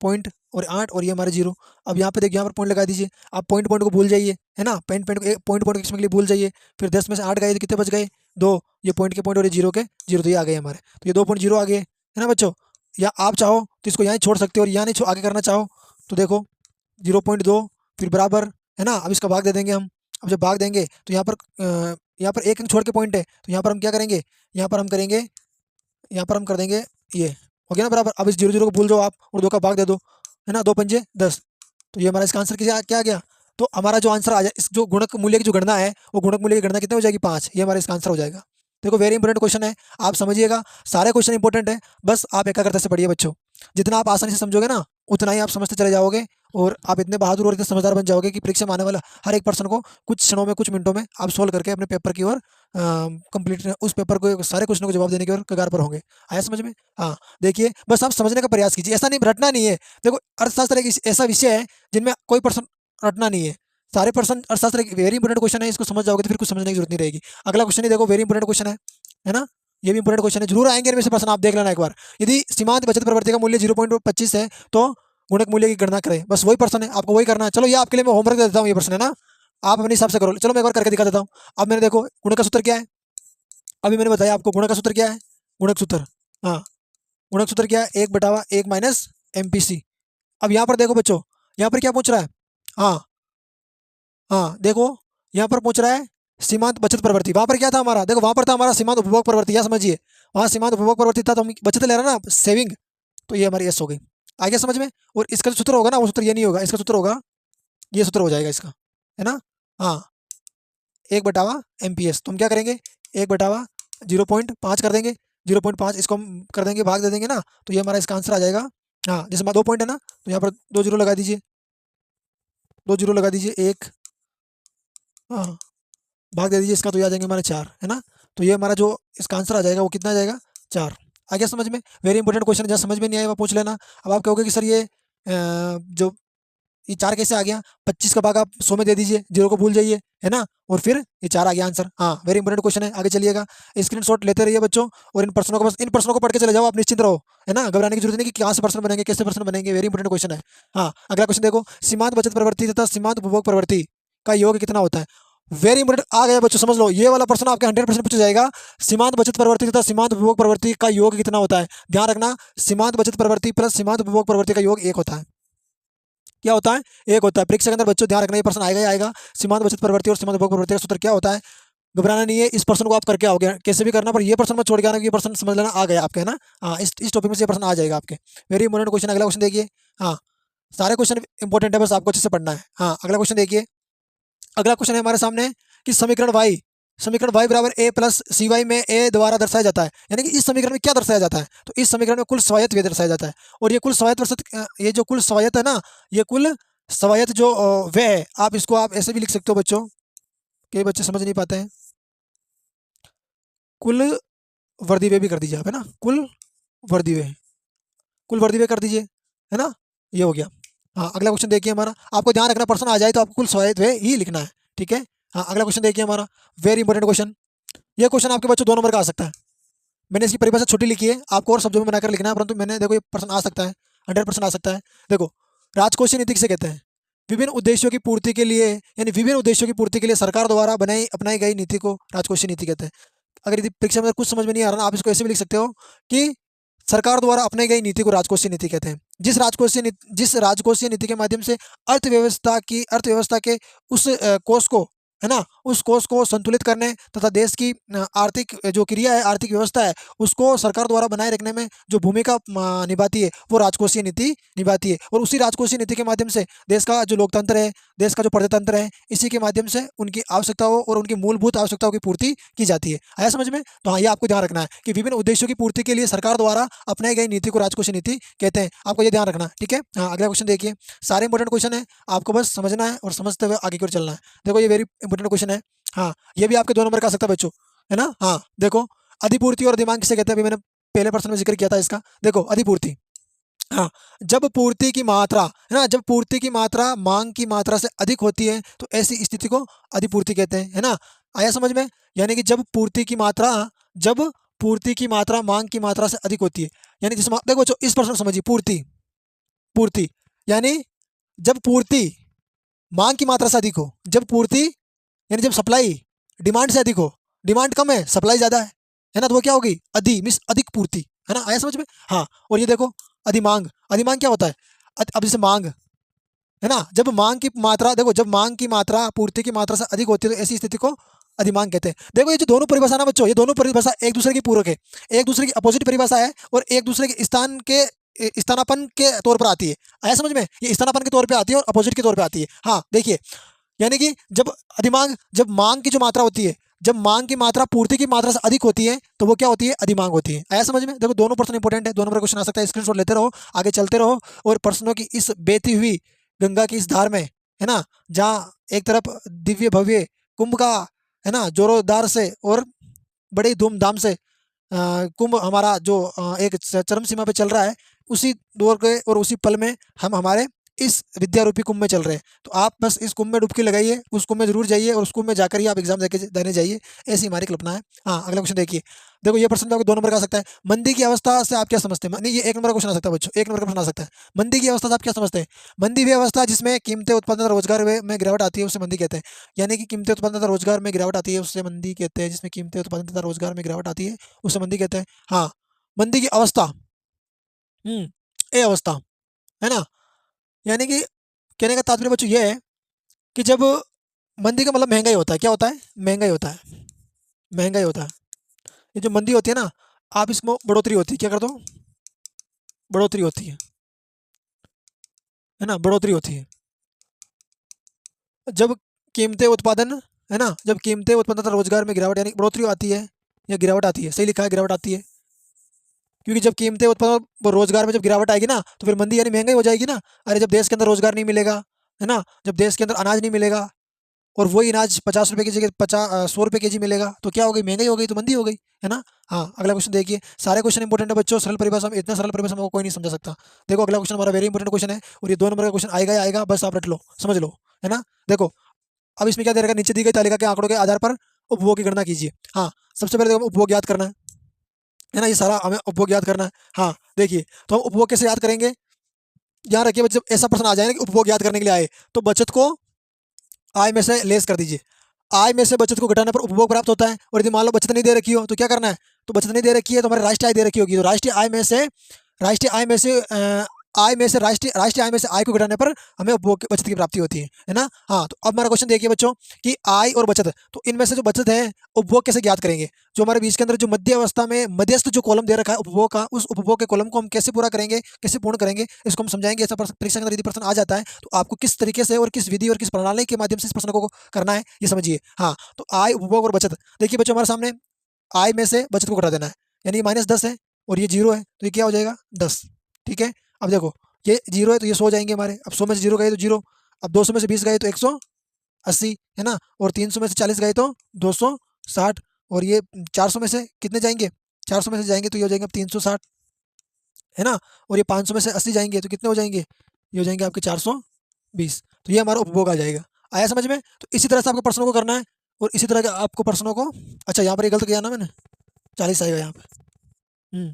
पॉइंट और 8, और ये हमारे जीरो। अब यहाँ पे देखिए, यहाँ पर पॉइंट लगा दीजिए, आप पॉइंट पॉइंट को भूल जाइए, है ना, पॉइंट के लिए भूल जाइए, फिर 10 में से 8 गए तो कितने बच गए, 2, ये पॉइंट के पॉइंट और ये जीरो के जीरो, तो ये आ गए हमारे, तो ये 2.0 आ गए, है ना बच्चों। या आप चाहो तो इसको यहाँ ही छोड़ सकते हो, और यहाँ नहीं आगे करना चाहो तो देखो 0.2 फिर बराबर, है ना, अब इसका भाग दे देंगे हम। अब जब भाग देंगे तो यहाँ पर एक छोड़ के पॉइंट है, तो यहाँ पर हम क्या करेंगे, यहाँ पर हम करेंगे, यहाँ पर हम कर देंगे, ये हो गया ना बराबर। अब इस 0 को भूल जाओ आप और 2 का भाग दे दो, है ना, 2 पंजे 10, तो ये हमारा इसका आंसर क्या आ गया। तो हमारा जो आंसर आ जाए, इस जो गुणक मूल्य की जो गणना है, वो गुणक मूल्य की गणना कितने हो जाएगी, 5, ये हमारा इसका आंसर हो जाएगा। देखो वेरी इंपॉर्टेंट क्वेश्चन है, आप समझिएगा, सारे क्वेश्चन इंपॉर्टेंट है, बस आप एकाग्रता से पढ़िए बच्चों, जितना आप आसानी से समझोगे ना उतना ही आप समझते चले जाओगे और आप इतने बहादुर और इतने समझदार बन जाओगे कि परीक्षा में आने वाला हर एक प्रश्न को कुछ क्षणों में, कुछ मिनटों में आप सोल्व करके अपने पेपर की ओर कंप्लीट उस पेपर को सारे क्वेश्चनों को जवाब देने की ओर कगार पर होंगे। आया समझ में? हाँ, देखिए बस आप समझने का प्रयास कीजिए, ऐसा नहीं रटना नहीं है। देखो अर्थशास्त्र एक ऐसा विषय है जिनमें कोई प्रश्न रटना नहीं है। सारे प्रश्न अर्थशास्त्र एक वेरी इंपॉर्टेंट क्वेश्चन है, इसको समझ जाओगे तो फिर कुछ समझने की जरूरत नहीं रहेगी। अगला क्वेश्चन ही देखो, वेरी इंपॉर्टेंट क्वेश्चन है ना? ये भी इंपॉर्टेंट क्वेश्चन है, जरूर आएंगे इनमें से प्रश्न, आप देख लेना एक बार। यदि सीमांत बचत प्रवृत्ति का मूल्य 0.25 है तो गुणक मूल्य की गणना करें। बस वही प्रश्न है, आपको वही करना है। चलो ये आपके लिए मैं होमवर्क दे देता हूँ, ये प्रश्न है ना, आप अपने हिसाब से करो। चलो मैं एक बार करके दिखा देता हूँ। अब मैंने देखो गुणक का सूत्र क्या है, अभी मैंने बताया आपको गुणक का सूत्र क्या है। गुणक सूत्र, हाँ, गुणक सूत्र क्या है, 1/1 माइनस MPC। अब यहाँ पर देखो बच्चों, यहाँ पर क्या पूछ रहा है, हाँ हाँ देखो यहाँ पर पूछ रहा है सीमांत बचत प्रवृत्ति। वहाँ पर क्या था हमारा, देखो वहाँ पर था हमारा सीमांत उपभोग प्रवृत्ति, या समझिए वहाँ सीमांत उपभोग प्रवृत्ति था तो हम बचत ले रहे ना, सेविंग। तो ये हमारी एस हो गई। आ गया समझ में? और इसका जो सूत्र होगा ना, वो सूत्र ये नहीं होगा, इसका सूत्र होगा, ये सूत्र हो जाएगा इसका, है ना? हाँ, 1/MPS। तो हम क्या करेंगे, 1/0.5 कर देंगे। 0.5 इसको हम कर देंगे, भाग दे देंगे ना, तो ये हमारा इसका आंसर आ जाएगा। हाँ, जैसे 2 पॉइंट है ना, तो यहाँ पर 2 जीरो लगा दीजिए, 2 जीरो लगा दीजिए, एक, हाँ, भाग दे दीजिए इसका, तो ये आ जाएंगे हमारे 4, है ना? तो ये हमारा जो इसका आंसर आ जाएगा वो कितना आ जाएगा, 4। आ गया समझ में? वेरी इंपॉर्टेंट क्वेश्चन है, जहाँ समझ में नहीं आया वो पूछ लेना। अब आप कहोगे कि सर जो ये 4 कैसे आ गया? 25 का भाग आप 100 में दे दीजिए, 0 को भूल जाइए, है ना? और फिर ये 4 आ गया आंसर। हाँ, वेरी इंपॉर्टेंट क्वेश्चन है, आगे चलिएगा। स्क्रीनशॉट लेते रहिए बच्चों, और इन प्रश्नों को पढ़ के चले जाओ, आप निश्चिंत रहो, है ना? घबराने की जरूरत नहीं कि कहाँ से प्रश्न बनेंगे, कैसे प्रश्न बनेंगे, वेरी इंपॉर्टेंट क्वेश्चन है। हाँ, अगला क्वेश्चन देखो, सीमांत बचत प्रवृत्ति तथा सीमांत उपभोग प्रवृत्ति का योग कितना होता है? वेरी इंपॉर्टेंट आ गया बच्चों, समझ लो, ये वाला प्रश्न आपके 100% पूछा जाएगा। सीमांत बचत प्रवृत्ति तथा सीमांत उपभोग प्रवृत्ति का योग कितना होता है? ध्यान रखना, सीमांत बचत प्रवृत्ति प्लस सीमांत उपभोग प्रवृत्ति का योग 1 होता है। क्या होता है? 1 होता है। परीक्षा के अंदर बच्चों ध्यान रखना, ये प्रश्न आएगा ही आएगा। सीमांत बचत प्रवृत्ति और सीमांत उपभोग प्रवृत्ति का सूत्र क्या होता है? घबराना नहीं है, इस प्रश्न को आप करके आओगे कैसे भी करना, पर ये प्रश्न मत छोड़ के आना, ये प्रश्न समझ लेना आ गया आपके, है ना? हाँ, इस टॉपिक में से ये प्रश्न आ जाएगा आपके। Very important question. अगला क्वेश्चन देखिए। हाँ, सारे क्वेश्चन इंपॉर्टेंट है, बस आपको अच्छे से पढ़ना है। हाँ, अगला क्वेश्चन देखिए। अगला क्वेश्चन है हमारे सामने कि समीकरण y बराबर a प्लस सी वाई में a द्वारा दर्शाया जाता है। यानी कि इस समीकरण में क्या दर्शाया जाता है? तो इस समीकरण में कुल स्वायत्त व्यय दर्शाया जाता है। और ये कुल स्वायत्त ये जो कुल स्वायत्त है ना, ये कुल स्वायत्त जो व्यय है, आप इसको आप ऐसे भी लिख सकते हो बच्चों, कई बच्चे समझ नहीं पाते हैं। कुल वर्दी व्यय भी कर दीजिए आप, है ना? कुल वर्दी व्यय, कुल वर्दी व्यय कर दीजिए, है ना? ये हो गया। हाँ, अगला क्वेश्चन देखिए हमारा, आपको ध्यान रखना, प्रश्न आ जाए तो आपको कुल स्वायत्त व्यय ही लिखना है, ठीक है? हाँ, अगला क्वेश्चन देखिए हमारा, वेरी इंपॉर्टेंट क्वेश्चन। ये क्वेश्चन आपके बच्चों 2 नंबर का आ सकता है। मैंने इसकी परिभाषा छोटी लिखी है, आपको और शब्दों में बनाकर लिखना है, परंतु मैंने देखो ये प्रश्न आ सकता है, 100% आ सकता है। देखो, राजकोषीय नीति किसे कहते हैं? विभिन्न उद्देश्यों की पूर्ति के लिए, यानी विभिन्न उद्देश्यों की पूर्ति के लिए सरकार द्वारा अपनाई गई नीति को राजकोषीय नीति कहते हैं। अगर यदि परीक्षा में कुछ समझ में नहीं आ रहा ना, आप इसको ऐसे भी लिख सकते हो कि सरकार द्वारा अपनाई गई नीति को राजकोषीय नीति कहते हैं। जिस राजकोषीय नीति के माध्यम से अर्थव्यवस्था के उस कोष को, है ना, उस कोष को संतुलित करने तथा देश की आर्थिक जो क्रिया है, आर्थिक व्यवस्था है, उसको सरकार द्वारा बनाए रखने में जो भूमिका निभाती है, वो राजकोषीय नीति निभाती है। और उसी राजकोषीय नीति के माध्यम से देश का जो लोकतंत्र है, देश का जो प्रजातंत्र है, इसी के माध्यम से उनकी आवश्यकताओं और उनकी मूलभूत आवश्यकताओं की पूर्ति की जाती है। आया समझ में? तो हाँ, ये आपको ध्यान रखना है कि विभिन्न उद्देश्यों की पूर्ति के लिए सरकार द्वारा अपनाई गई नीति को राजकोषीय नीति कहते हैं। आपको ये ध्यान रखना, ठीक है? हाँ, अगला क्वेश्चन देखिए। सारे इंपॉर्टेंट क्वेश्चन है, आपको बस समझना है और समझते हुए आगे की ओर चलना है। देखो, ये वेरी इंपॉर्टेंट क्वेश्चन है। हाँ, ये भी आपके 2 नंबर का आ सकता है बच्चों, है ना? हाँ, देखो, अधिपूर्ति और अधिमांग किसे कहते हैं? अभी मैंने पहले प्रश्न में जिक्र किया था इसका। देखो, अधिपूर्ति, हाँ, जब पूर्ति की मात्रा, है ना, जब पूर्ति की मात्रा मांग की मात्रा से अधिक होती है तो ऐसी स्थिति को अधिपूर्ति कहते हैं, है ना? आया समझ में? यानी कि जब पूर्ति की मात्रा मांग की मात्रा से अधिक होती है, यानी जिस देखो बच्चों, इस प्रश्न को समझिए। पूर्ति पूर्ति यानी जब पूर्ति मांग की मात्रा से अधिक हो, जब पूर्ति यानी जब सप्लाई डिमांड से अधिक हो, डिमांड कम है, सप्लाई ज़्यादा है ना, तो वो क्या होगी? मीन्स अधिक पूर्ति, है ना? आया समझ में? हाँ, और ये देखो अधिमांग, अधिमांग क्या होता है? अब जैसे मांग, है ना, जब मांग की मात्रा, देखो, जब मांग की मात्रा पूर्ति की मात्रा से अधिक होती है तो ऐसी स्थिति को अधिमांग कहते हैं। देखो, ये जो दोनों परिभाषा ना बच्चों, ये दोनों परिभाषा एक दूसरे की पूरक है, एक दूसरे की अपोजिट परिभाषा है, और एक दूसरे के स्थानापन्न के तौर पर आती है। आया समझ में? ये स्थानापन्न के तौर पर आती है और अपोजिट के तौर पर आती है। हाँ, देखिए, यानी कि जब मांग की जो मात्रा होती है, जब मांग की मात्रा पूर्ति की मात्रा से अधिक होती है तो वो क्या होती है, अधिमांग होती है। आया समझ में? देखो दोनों प्रश्न इंपॉर्टेंट है, 2 नंबर क्वेश्चन आ सकता है, स्क्रीनशॉट लेते रहो, आगे चलते रहो और प्रश्नों की इस बहती हुई गंगा की इस धार में, है ना, जहाँ एक तरफ दिव्य भव्य कुंभ का, है ना, जोरोदार से और बड़ी धूमधाम से कुंभ हमारा जो एक चरम सीमा पे चल रहा है, उसी दौर के और उसी पल में हम हमारे इस विद्या रूपी कुंभ में चल रहे हैं। तो आप बस इस कुंभ में डुबकी लगाइए, उस कुंभ में जरूर जाइए और उस कुंभ में जाकर ही आप एग्जाम देने जाइए, ऐसी हमारी कल्पना है। हाँ, अगला क्वेश्चन देखिए। देखो ये प्रश्न आपको 2 नंबर का आ सकता है। मंदी की अवस्था से आप क्या समझते हैं? नहीं, ये 1 नंबर का क्वेश्चन आ सकता है बच्चों, 1 नंबर का प्रश्न आ सकता है। मंदी की अवस्था से आप क्या समझते हैं? मंदी वह अवस्था जिसमें कीमतें, उत्पादन, रोजगार में गिरावट आती है, उसे मंदी कहते हैं। यानी कि कीमतें, उत्पादन तथा रोजगार में गिरावट आती है, उससे मंदी कहते हैं। जिसमें कीमतें, उत्पादन तथा रोजगार में गिरावट आती है, उसे मंदी कहते हैं। हाँ, मंदी की अवस्था, ए अवस्था, है ना? यानी कि कहने का तात्पर्य बच्चों ये है कि जब मंदी का मतलब महंगाई होता है, क्या होता है? महंगाई होता है, महंगाई होता है। ये जो मंदी होती है ना, आप इसमें बढ़ोतरी होती है, क्या कर दो? बढ़ोतरी होती है ना, बढ़ोतरी होती है। जब कीमतें उत्पादन, है ना, जब कीमतें उत्पादन तथा रोजगार में गिरावट यानी बढ़ोतरी आती है या गिरावट आती है, सही लिखा है, गिरावट आती है। क्योंकि जब कीमतें, उत्पादन और रोजगार में जब गिरावट आएगी ना, तो फिर मंदी यानी महंगाई हो जाएगी ना। अरे जब देश के अंदर रोजगार नहीं मिलेगा, है ना, जब देश के अंदर अनाज नहीं मिलेगा और वही अनाज 50 रुपये की जगह 100 रुपये केजी मिलेगा, तो क्या हो गई? महंगाई हो गई, तो मंदी हो गई, है ना। हाँ, अगला क्वेश्चन देखिए। सारे क्वेश्चन इंपॉर्टेंट है बच्चों, सरल परिभाषा में, इतना सरल परिभाषा में कोई नहीं समझा सकता। देखो अगला क्वेश्चन हमारा वेरी इंपॉर्टेंट क्वेश्चन है और ये 2 नंबर का क्वेश्चन आएगा ही आएगा, बस आप रट लो, समझ लो, है ना। देखो अब इसमें क्या दे रखा है, नीचे दी गई तालिका के आंकड़ों के आधार पर उपभोग की गणना कीजिए। हाँ, सबसे पहले देखो उपभोग याद करना है ना, ये सारा हमें उपभोग याद करना है। हाँ देखिए, तो हम उपभोग कैसे याद करेंगे? ध्यान रखिए, जब ऐसा प्रश्न आ जाए ना कि उपभोग याद करने के लिए आए, तो बचत को आय में से लेस कर दीजिए। आय में से बचत को घटाने पर उपभोग प्राप्त होता है। और यदि मान लो बचत नहीं दे रखी हो तो क्या करना है? तो बचत नहीं दे रखी है तो हमारी राष्ट्रीय आय दे रखी होगी, तो राष्ट्रीय आय में से राष्ट्रीय आय में से आय को घटाने पर हमें उपभोग बचत की प्राप्ति होती है ना। हाँ, तो अब हमारा क्वेश्चन देखिए बच्चों कि आय और बचत, तो इनमें से जो बचत है उपभोग कैसे ज्ञात करेंगे? जो हमारे बीच के अंदर जो मध्य अवस्था में मध्यस्थ जो कॉलम दे रखा है उपभोग का, उस उपभोग के कॉलम को हम कैसे पूरा करेंगे, कैसे पूर्ण करेंगे, इसको हम समझाएंगे। ऐसा परीक्षा के अंदर यदि प्रश्न आ जाता है तो आपको किस तरीके से और किस विधि और किस प्रणाली के माध्यम से इस प्रश्न को करना है, ये समझिए। हाँ, तो आय, उपभोग और बचत। देखिए बच्चों हमारे सामने आय में से बचत को घटा देना है, यानी -10 है और ये 0 है, तो ये क्या हो जाएगा? 10। ठीक है, अब देखो ये 0 है तो ये 100 जाएंगे हमारे। अब 100 में से 0 गए तो 0, अब 200 में से 20 गए तो 180, है ना, और 300 में से 40 गए तो 260, और ये 400 में से कितने जाएंगे? 400 में से जाएंगे तो ये हो जाएंगे अब 360, है ना, और ये 500 में से 80 जाएंगे तो कितने हो जाएंगे? ये हो जाएंगे आपके 420। तो ये हमारा उपभोग आ जाएगा। आया समझ में? तो इसी तरह से आपको प्रश्नों को करना है और इसी तरह के आपको प्रश्नों को, अच्छा यहाँ पर ये गलत किया ना मैंने, 40 आएगा यहाँ पे।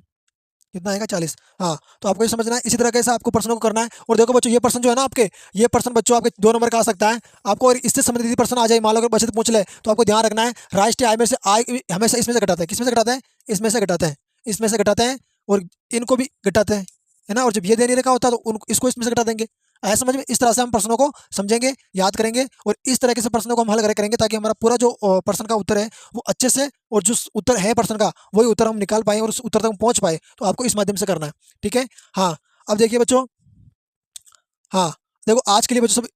कितना आएगा? 40। हाँ, तो आपको ये समझना है, इसी तरह कैसे आपको प्रश्नों को करना है। और देखो बच्चों ये प्रश्न जो है ना आपके, ये प्रश्न बच्चों आपके 2 नंबर का आ सकता है आपको। और इससे संबंधित यदि प्रश्न आ जाए, मान लो अगर बचत पूछ ले, तो आपको ध्यान रखना है राष्ट्रीय आय में से आय हमेशा इसमें से घटाते हैं। किसमें से घटाते हैं? इसमें से घटाते हैं, इसमें से घटाते हैं और इनको भी घटाते हैं, है ना। और जब ये दे नहीं रखा होता तो इसको इसमें से घटा देंगे। आया समझ में? इस तरह से हम प्रश्नों को समझेंगे, याद करेंगे और इस तरीके से प्रश्नों को हम हल करेंगे ताकि हमारा पूरा जो प्रश्न का उत्तर है वो अच्छे से, और जो उत्तर है प्रश्न का वही उत्तर हम निकाल पाए और उस उत्तर तक हम पहुंच पाए। तो आपको इस माध्यम से करना है, ठीक है। हाँ, अब देखिए बच्चों, हाँ देखो आज के लिए बच्चों सब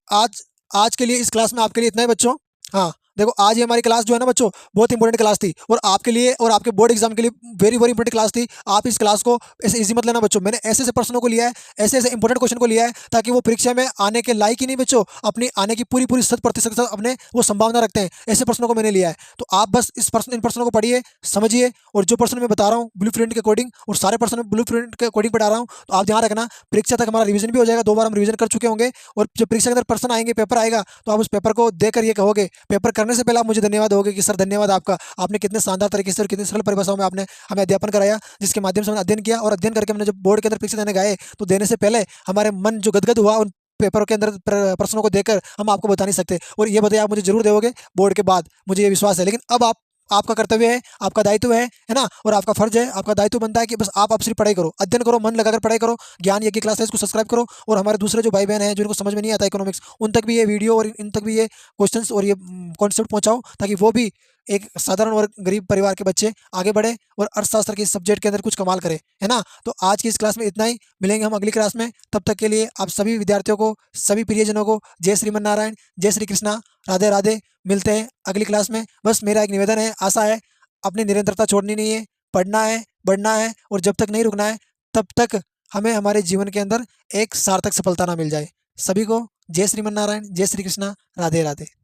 आज के लिए इस क्लास में आपके लिए इतना ही बच्चों। हाँ देखो आज ये हमारी क्लास जो है ना बच्चों, बहुत इंपॉर्टेंट क्लास थी और आपके लिए और आपके बोर्ड एग्जाम के लिए वेरी वेरी इंपॉर्टेंट क्लास थी। आप इस क्लास को ऐसे इजी मत लेना बच्चों। मैंने ऐसे ऐसे प्रश्नों को लिया है, ऐसे ऐसे इंपॉर्टेंट क्वेश्चन को लिया है ताकि वो परीक्षा में आने के लायक ही नहीं बच्चों, अपनी आने की पूरी पूरी 100% अपने वो संभावना रखते हैं। ऐसे प्रश्नों को मैंने लिया है, तो आप बस इन प्रश्नों को पढ़िए, समझिए, और जो प्रश्न मैं बता रहा हूँ ब्लू प्रिंट के अकॉर्डिंग, और सारे प्रश्न ब्लू प्रिंट के अकॉर्डिंग पढ़ा रहा हूँ, तो आप ध्यान रखना परीक्षा तक हमारा रिवीजन भी हो जाएगा। 2 बार हम रिवीजन कर चुके होंगे और जब परीक्षा के अंदर प्रश्न आएंगे, पेपर आएगा, तो आप उस पेपर को देकर ये कहोगे, पेपर करने से पहले आप मुझे धन्यवाद दोगे कि सर धन्यवाद आपका, आपने कितने शानदार तरीके से और कितनी सरल परिभाषाओं में आपने हमें अध्यापन कराया, जिसके माध्यम से हमने अध्ययन किया। और अध्ययन करके हमने जब बोर्ड के अंदर परीक्षा देने गए तो देने से पहले हमारे मन जो गदगद हुआ उन पेपर के अंदर प्रश्नों को देखकर हम आपको बता नहीं सकते। और ये बताइए आप मुझे जरूर दोगे बोर्ड के बाद, मुझे ये विश्वास है। लेकिन अब आपका कर्तव्य है, आपका दायित्व है ना, और आपका फर्ज है, आपका दायित्व बनता है कि बस आप सिर्फ पढ़ाई करो, अध्ययन करो, मन लगाकर पढ़ाई करो। ज्ञान यज्ञ क्लासेस को सब्सक्राइब करो और हमारे दूसरे जो भाई बहन हैं जिनको समझ में नहीं आता इकोनॉमिक्स, उन तक भी ये वीडियो और इन तक भी ये क्वेश्चंस और ये कॉन्सेप्ट पहुंचाओ ताकि वो भी एक साधारण और गरीब परिवार के बच्चे आगे बढ़े और अर्थशास्त्र के सब्जेक्ट के अंदर कुछ कमाल करें, है ना। तो आज की इस क्लास में इतना ही, मिलेंगे हम अगली क्लास में। तब तक के लिए आप सभी विद्यार्थियों को, सभी प्रियजनों को जय श्रीमन नारायण, जय श्री कृष्णा, राधे राधे। मिलते हैं अगली क्लास में। बस मेरा एक निवेदन है, आशा है, अपनी निरंतरता छोड़नी नहीं है, पढ़ना है, बढ़ना है और जब तक नहीं रुकना है तब तक हमें हमारे जीवन के अंदर एक सार्थक सफलता ना मिल जाए। सभी को जय श्रीमन नारायण, जय श्री कृष्णा, राधे राधे।